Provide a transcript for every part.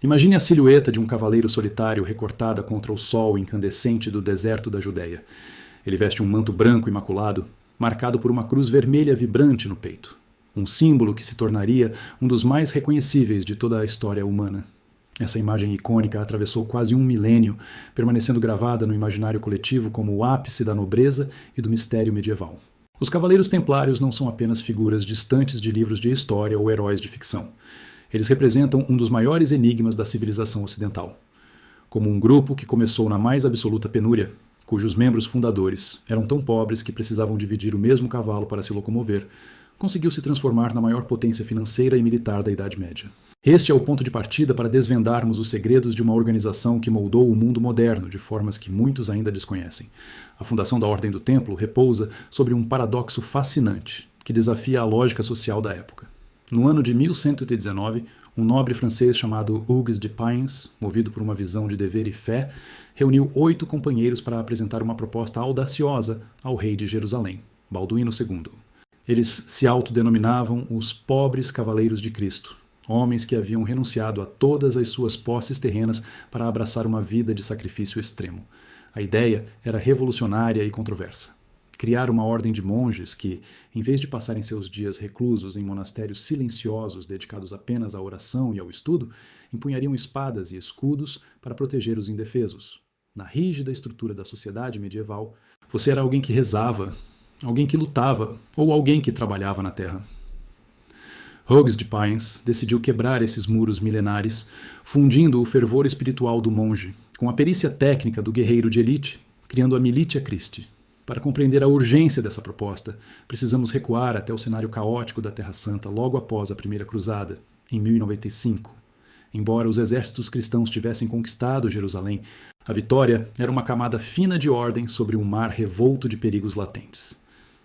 Imagine a silhueta de um cavaleiro solitário recortada contra o sol incandescente do deserto da Judéia. Ele veste um manto branco imaculado, marcado por uma cruz vermelha vibrante no peito. Um símbolo que se tornaria um dos mais reconhecíveis de toda a história humana. Essa imagem icônica atravessou quase um milênio, permanecendo gravada no imaginário coletivo como o ápice da nobreza e do mistério medieval. Os Cavaleiros Templários não são apenas figuras distantes de livros de história ou heróis de ficção. Eles representam um dos maiores enigmas da civilização ocidental. Como um grupo que começou na mais absoluta penúria, cujos membros fundadores eram tão pobres que precisavam dividir o mesmo cavalo para se locomover, conseguiu se transformar na maior potência financeira e militar da Idade Média. Este é o ponto de partida para desvendarmos os segredos de uma organização que moldou o mundo moderno de formas que muitos ainda desconhecem. A fundação da Ordem do Templo repousa sobre um paradoxo fascinante, que desafia a lógica social da época. No ano de 1119, um nobre francês chamado Hugues de Payens, movido por uma visão de dever e fé, reuniu 8 companheiros para apresentar uma proposta audaciosa ao rei de Jerusalém, Balduíno II. Eles se autodenominavam os Pobres Cavaleiros de Cristo, homens que haviam renunciado a todas as suas posses terrenas para abraçar uma vida de sacrifício extremo. A ideia era revolucionária e controversa. Criar uma ordem de monges que, em vez de passarem seus dias reclusos em monastérios silenciosos dedicados apenas à oração e ao estudo, empunhariam espadas e escudos para proteger os indefesos. Na rígida estrutura da sociedade medieval, você era alguém que rezava, alguém que lutava ou alguém que trabalhava na terra. Hugues de Payens decidiu quebrar esses muros milenares, fundindo o fervor espiritual do monge com a perícia técnica do guerreiro de elite, criando a Militia Christi. Para compreender a urgência dessa proposta, precisamos recuar até o cenário caótico da Terra Santa logo após a Primeira Cruzada, em 1095. Embora os exércitos cristãos tivessem conquistado Jerusalém, a vitória era uma camada fina de ordem sobre um mar revolto de perigos latentes.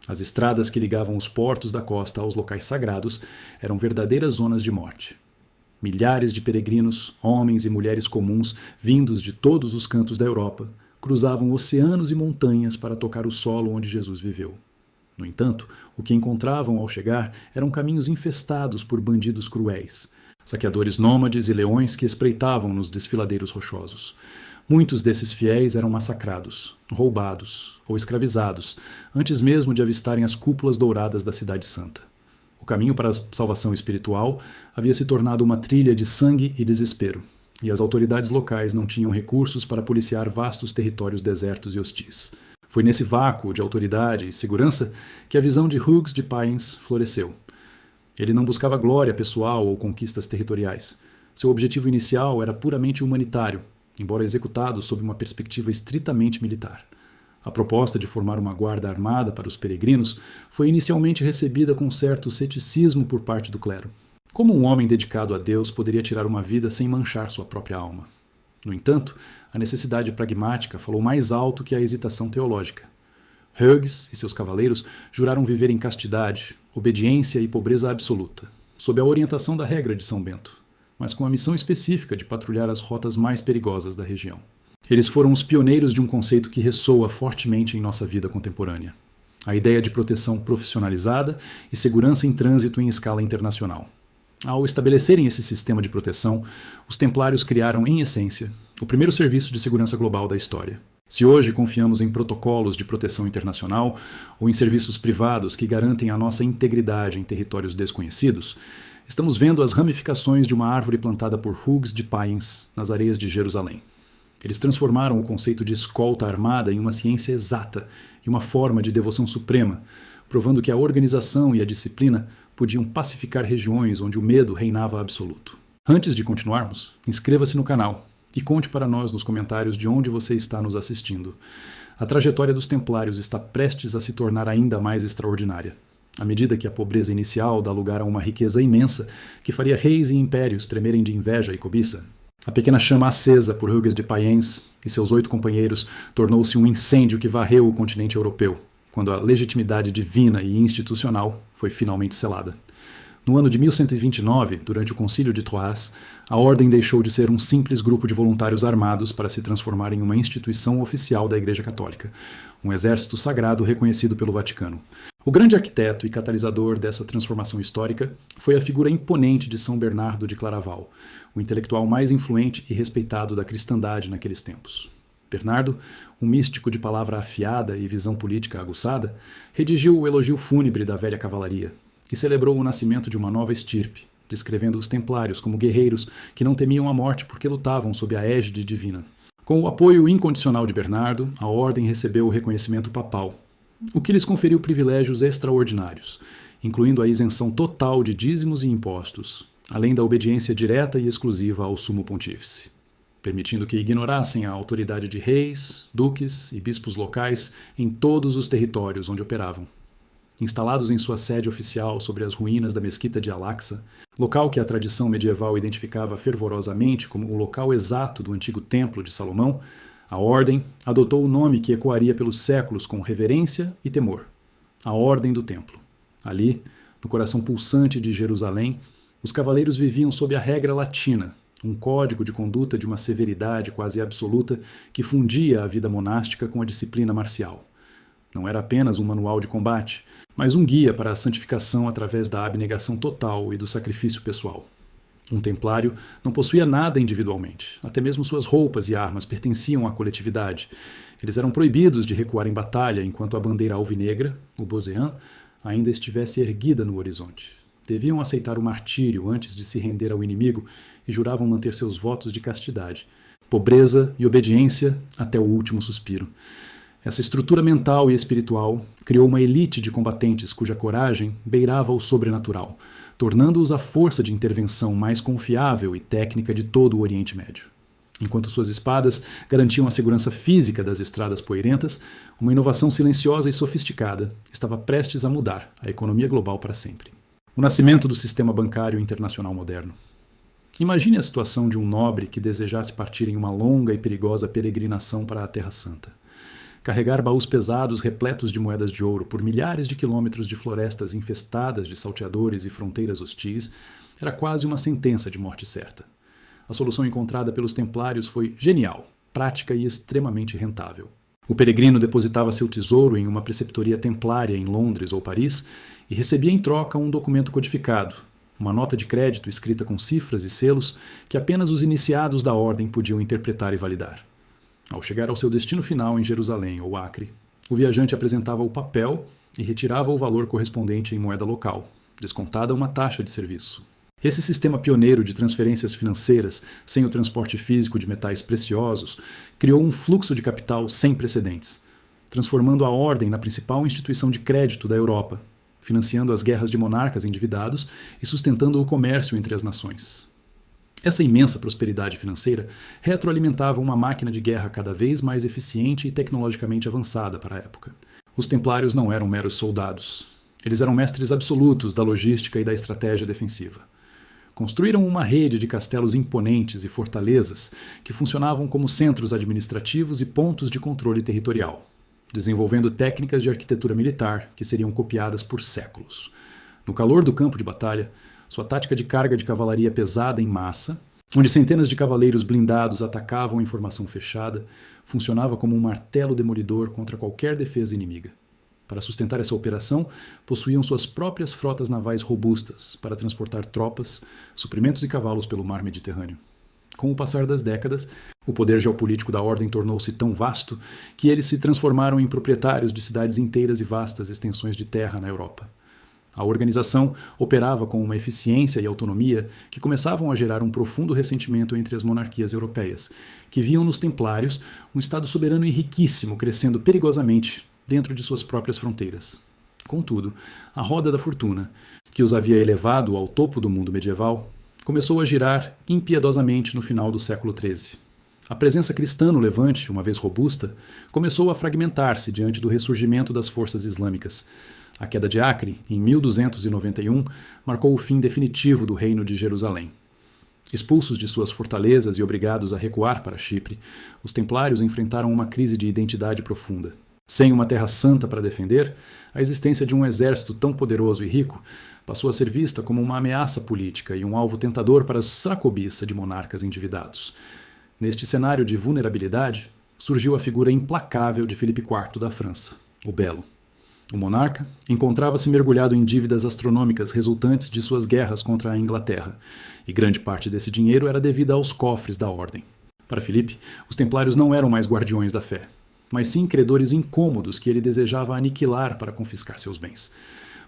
As estradas que ligavam os portos da costa aos locais sagrados eram verdadeiras zonas de morte. Milhares de peregrinos, homens e mulheres comuns, vindos de todos os cantos da Europa, cruzavam oceanos e montanhas para tocar o solo onde Jesus viveu. No entanto, o que encontravam ao chegar eram caminhos infestados por bandidos cruéis, saqueadores nômades e leões que espreitavam nos desfiladeiros rochosos. Muitos desses fiéis eram massacrados, roubados ou escravizados, antes mesmo de avistarem as cúpulas douradas da Cidade Santa. O caminho para a salvação espiritual havia se tornado uma trilha de sangue e desespero, e as autoridades locais não tinham recursos para policiar vastos territórios desertos e hostis. Foi nesse vácuo de autoridade e segurança que a visão de Hugues de Payens floresceu. Ele não buscava glória pessoal ou conquistas territoriais. Seu objetivo inicial era puramente humanitário, embora executado sob uma perspectiva estritamente militar. A proposta de formar uma guarda armada para os peregrinos foi inicialmente recebida com certo ceticismo por parte do clero. Como um homem dedicado a Deus poderia tirar uma vida sem manchar sua própria alma? No entanto, a necessidade pragmática falou mais alto que a hesitação teológica. Hugues e seus cavaleiros juraram viver em castidade, obediência e pobreza absoluta, sob a orientação da regra de São Bento, mas com a missão específica de patrulhar as rotas mais perigosas da região. Eles foram os pioneiros de um conceito que ressoa fortemente em nossa vida contemporânea: a ideia de proteção profissionalizada e segurança em trânsito em escala internacional. Ao estabelecerem esse sistema de proteção, os templários criaram, em essência, o primeiro serviço de segurança global da história. Se hoje confiamos em protocolos de proteção internacional ou em serviços privados que garantem a nossa integridade em territórios desconhecidos, estamos vendo as ramificações de uma árvore plantada por Hugues de Payens nas areias de Jerusalém. Eles transformaram o conceito de escolta armada em uma ciência exata e uma forma de devoção suprema, provando que a organização e a disciplina podiam pacificar regiões onde o medo reinava absoluto. Antes de continuarmos, inscreva-se no canal e conte para nós nos comentários de onde você está nos assistindo. A trajetória dos Templários está prestes a se tornar ainda mais extraordinária, à medida que a pobreza inicial dá lugar a uma riqueza imensa que faria reis e impérios tremerem de inveja e cobiça. A pequena chama acesa por Hugues de Payens e seus 8 companheiros tornou-se um incêndio que varreu o continente europeu, quando a legitimidade divina e institucional foi finalmente selada. No ano de 1129, durante o Concílio de Troyes, a Ordem deixou de ser um simples grupo de voluntários armados para se transformar em uma instituição oficial da Igreja Católica, um exército sagrado reconhecido pelo Vaticano. O grande arquiteto e catalisador dessa transformação histórica foi a figura imponente de São Bernardo de Claraval, o intelectual mais influente e respeitado da cristandade naqueles tempos. Bernardo, um místico de palavra afiada e visão política aguçada, redigiu o elogio fúnebre da velha cavalaria e celebrou o nascimento de uma nova estirpe, descrevendo os templários como guerreiros que não temiam a morte porque lutavam sob a égide divina. Com o apoio incondicional de Bernardo, a ordem recebeu o reconhecimento papal, o que lhes conferiu privilégios extraordinários, incluindo a isenção total de dízimos e impostos, além da obediência direta e exclusiva ao sumo pontífice, permitindo que ignorassem a autoridade de reis, duques e bispos locais em todos os territórios onde operavam. Instalados em sua sede oficial sobre as ruínas da mesquita de Al-Aqsa, local que a tradição medieval identificava fervorosamente como o local exato do antigo templo de Salomão, a ordem adotou o nome que ecoaria pelos séculos com reverência e temor: a Ordem do Templo. Ali, no coração pulsante de Jerusalém, os cavaleiros viviam sob a regra latina, um código de conduta de uma severidade quase absoluta que fundia a vida monástica com a disciplina marcial. Não era apenas um manual de combate, mas um guia para a santificação através da abnegação total e do sacrifício pessoal. Um templário não possuía nada individualmente, até mesmo suas roupas e armas pertenciam à coletividade. Eles eram proibidos de recuar em batalha enquanto a bandeira alvinegra, o Bozean, ainda estivesse erguida no horizonte. Deviam aceitar o martírio antes de se render ao inimigo e juravam manter seus votos de castidade, pobreza e obediência até o último suspiro. Essa estrutura mental e espiritual criou uma elite de combatentes cuja coragem beirava o sobrenatural, tornando-os a força de intervenção mais confiável e técnica de todo o Oriente Médio. Enquanto suas espadas garantiam a segurança física das estradas poeirentas, uma inovação silenciosa e sofisticada estava prestes a mudar a economia global para sempre. O nascimento do sistema bancário internacional moderno. Imagine a situação de um nobre que desejasse partir em uma longa e perigosa peregrinação para a Terra Santa. Carregar baús pesados repletos de moedas de ouro por milhares de quilômetros de florestas infestadas de salteadores e fronteiras hostis era quase uma sentença de morte certa. A solução encontrada pelos templários foi genial, prática e extremamente rentável. O peregrino depositava seu tesouro em uma preceptoria templária em Londres ou Paris e recebia em troca um documento codificado, uma nota de crédito escrita com cifras e selos que apenas os iniciados da ordem podiam interpretar e validar. Ao chegar ao seu destino final em Jerusalém ou Acre, o viajante apresentava o papel e retirava o valor correspondente em moeda local, descontada uma taxa de serviço. Esse sistema pioneiro de transferências financeiras, sem o transporte físico de metais preciosos, criou um fluxo de capital sem precedentes, transformando a ordem na principal instituição de crédito da Europa, financiando as guerras de monarcas endividados e sustentando o comércio entre as nações. Essa imensa prosperidade financeira retroalimentava uma máquina de guerra cada vez mais eficiente e tecnologicamente avançada para a época. Os templários não eram meros soldados. Eles eram mestres absolutos da logística e da estratégia defensiva. Construíram uma rede de castelos imponentes e fortalezas que funcionavam como centros administrativos e pontos de controle territorial, desenvolvendo técnicas de arquitetura militar que seriam copiadas por séculos. No calor do campo de batalha, sua tática de carga de cavalaria pesada em massa, onde centenas de cavaleiros blindados atacavam em formação fechada, funcionava como um martelo demolidor contra qualquer defesa inimiga. Para sustentar essa operação, possuíam suas próprias frotas navais robustas para transportar tropas, suprimentos e cavalos pelo mar Mediterrâneo. Com o passar das décadas, o poder geopolítico da ordem tornou-se tão vasto que eles se transformaram em proprietários de cidades inteiras e vastas extensões de terra na Europa. A organização operava com uma eficiência e autonomia que começavam a gerar um profundo ressentimento entre as monarquias europeias, que viam nos templários um estado soberano e riquíssimo crescendo perigosamente dentro de suas próprias fronteiras. Contudo, a roda da fortuna, que os havia elevado ao topo do mundo medieval, começou a girar impiedosamente no final do século XIII. A presença cristã no Levante, uma vez robusta, começou a fragmentar-se diante do ressurgimento das forças islâmicas. A queda de Acre, em 1291, marcou o fim definitivo do reino de Jerusalém. Expulsos de suas fortalezas e obrigados a recuar para Chipre, os templários enfrentaram uma crise de identidade profunda. Sem uma terra santa para defender, a existência de um exército tão poderoso e rico passou a ser vista como uma ameaça política e um alvo tentador para a cobiça de monarcas endividados. Neste cenário de vulnerabilidade, surgiu a figura implacável de Filipe IV da França, o Belo. O monarca encontrava-se mergulhado em dívidas astronômicas resultantes de suas guerras contra a Inglaterra, e grande parte desse dinheiro era devida aos cofres da ordem. Para Filipe, os templários não eram mais guardiões da fé, mas sim credores incômodos que ele desejava aniquilar para confiscar seus bens.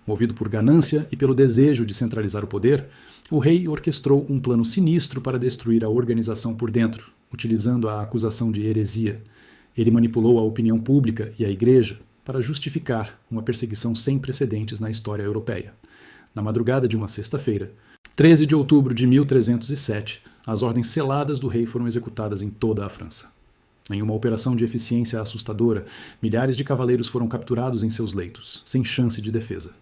Movido por ganância e pelo desejo de centralizar o poder, o rei orquestrou um plano sinistro para destruir a organização por dentro, utilizando a acusação de heresia. Ele manipulou a opinião pública e a igreja para justificar uma perseguição sem precedentes na história europeia. Na madrugada de uma sexta-feira, 13 de outubro de 1307, as ordens seladas do rei foram executadas em toda a França. Em uma operação de eficiência assustadora, milhares de cavaleiros foram capturados em seus leitos, sem chance de defesa.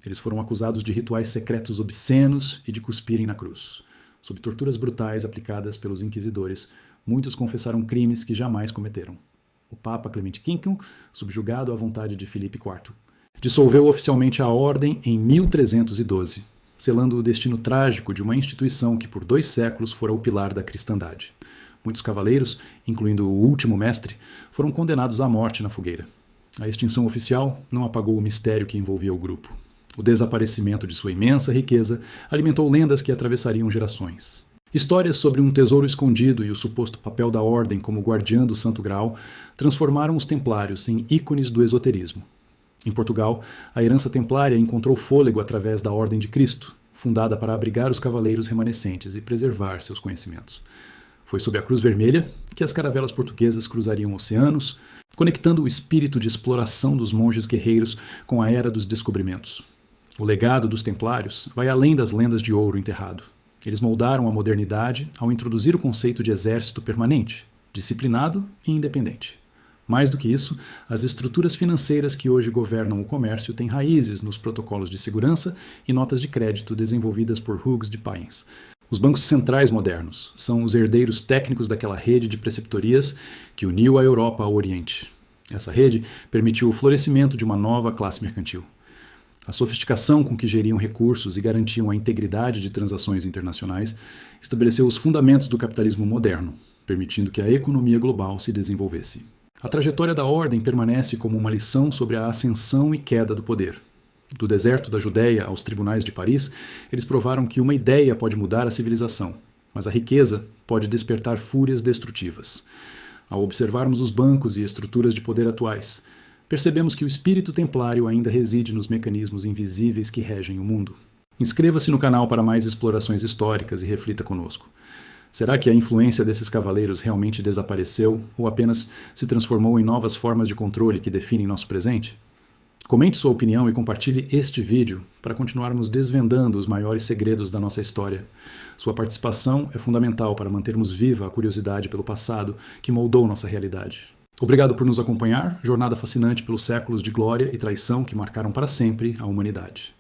Eles foram acusados de rituais secretos obscenos e de cuspirem na cruz. Sob torturas brutais aplicadas pelos inquisidores, muitos confessaram crimes que jamais cometeram. O Papa Clemente V, subjugado à vontade de Filipe IV, dissolveu oficialmente a ordem em 1312, selando o destino trágico de uma instituição que por 2 séculos fora o pilar da cristandade. Muitos cavaleiros, incluindo o último mestre, foram condenados à morte na fogueira. A extinção oficial não apagou o mistério que envolvia o grupo. O desaparecimento de sua imensa riqueza alimentou lendas que atravessariam gerações. Histórias sobre um tesouro escondido e o suposto papel da ordem como guardiã do Santo Graal transformaram os templários em ícones do esoterismo. Em Portugal, a herança templária encontrou fôlego através da Ordem de Cristo, fundada para abrigar os cavaleiros remanescentes e preservar seus conhecimentos. Foi sob a Cruz Vermelha que as caravelas portuguesas cruzariam oceanos, conectando o espírito de exploração dos monges guerreiros com a era dos descobrimentos. O legado dos templários vai além das lendas de ouro enterrado. Eles moldaram a modernidade ao introduzir o conceito de exército permanente, disciplinado e independente. Mais do que isso, as estruturas financeiras que hoje governam o comércio têm raízes nos protocolos de segurança e notas de crédito desenvolvidas por Hugues de Payens. Os bancos centrais modernos são os herdeiros técnicos daquela rede de preceptorias que uniu a Europa ao Oriente. Essa rede permitiu o florescimento de uma nova classe mercantil. A sofisticação com que geriam recursos e garantiam a integridade de transações internacionais estabeleceu os fundamentos do capitalismo moderno, permitindo que a economia global se desenvolvesse. A trajetória da ordem permanece como uma lição sobre a ascensão e queda do poder. Do deserto da Judéia aos tribunais de Paris, eles provaram que uma ideia pode mudar a civilização, mas a riqueza pode despertar fúrias destrutivas. Ao observarmos os bancos e estruturas de poder atuais, percebemos que o espírito templário ainda reside nos mecanismos invisíveis que regem o mundo. Inscreva-se no canal para mais explorações históricas e reflita conosco. Será que a influência desses cavaleiros realmente desapareceu ou apenas se transformou em novas formas de controle que definem nosso presente? Comente sua opinião e compartilhe este vídeo para continuarmos desvendando os maiores segredos da nossa história. Sua participação é fundamental para mantermos viva a curiosidade pelo passado que moldou nossa realidade. Obrigado por nos acompanhar, jornada fascinante pelos séculos de glória e traição que marcaram para sempre a humanidade.